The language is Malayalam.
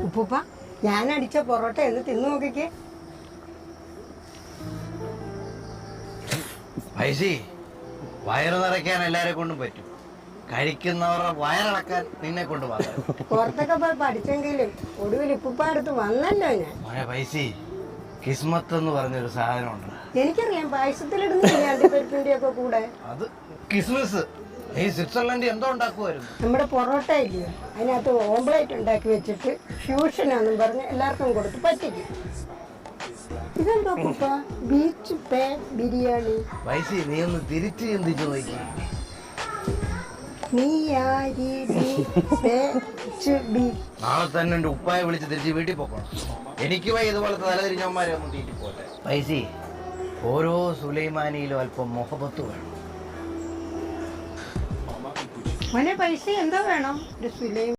ഉപ്പൂപ്പ ഞാൻ അടിച്ച പൊറോട്ട എന്ന് തിന്നു നോക്കിക്കേ. പൈസി വയറ് നിറയ്ക്കാൻ എല്ലാരെ കൊണ്ടും പറ്റും, കഴിക്കുന്നവരുടെ വയറിളക്കാൻ നിന്നെ കൊണ്ട് പറയാം. പുറത്തൊക്കെ പോയി പഠിച്ചെങ്കിലും ഒടുവിൽ ഉപ്പൂപ്പ അടുത്ത് വന്നല്ലോ ഞാൻ. മോനെ പൈസി, കിസ്മത്ത് എന്ന് പറഞ്ഞൊരു സാധനമുണ്ട്. എനിക്കറിയാം, പായസത്തിലിടുന്നില്ലേ അണ്ടിപ്പരിപ്പിന്റെ ഒക്കെ കൂടെ. അത് കിസ്മിസ്. ഈ സ്വിറ്റ്സർലൻഡ് എന്തോ ഉണ്ടാക്കുമായിരുന്നു. നമ്മുടെ പൊറോട്ട ഇല്ലയോ, അതിനകത്ത് ഓംപ്ലേറ്റ് ഉണ്ടാക്കി വെച്ചിട്ട് ഫ്യൂഷനാന്നും പറഞ്ഞ് എല്ലാവർക്കും കൊടുത്ത് പറ്റിക്കും. ഇതെന്താ ഉപ്പൂപ്പ, ബീച്ച് പേ ബിരിയാണി? പൈസി നീ ഒന്ന് തിരിച്ചു ചിന്തിച്ചു നോക്കി. നാളെ തന്നെ എന്റെ ഉപ്പായെ വിളിച്ച് തിരിച്ച് വീട്ടിൽ പോക്കണം. എനിക്ക് പോയി ഇതുപോലത്തെ തലതിരിഞ്ഞവന്മാരെ ഒന്നും തീറ്റി പോട്ടെ. പൈസി, ഓരോ സുലൈമാനിയിലും അല്പം മുഹബത്ത് വേണം. മോനെ പൈസ എന്താ വേണം? ഒരു സുലൈമാനി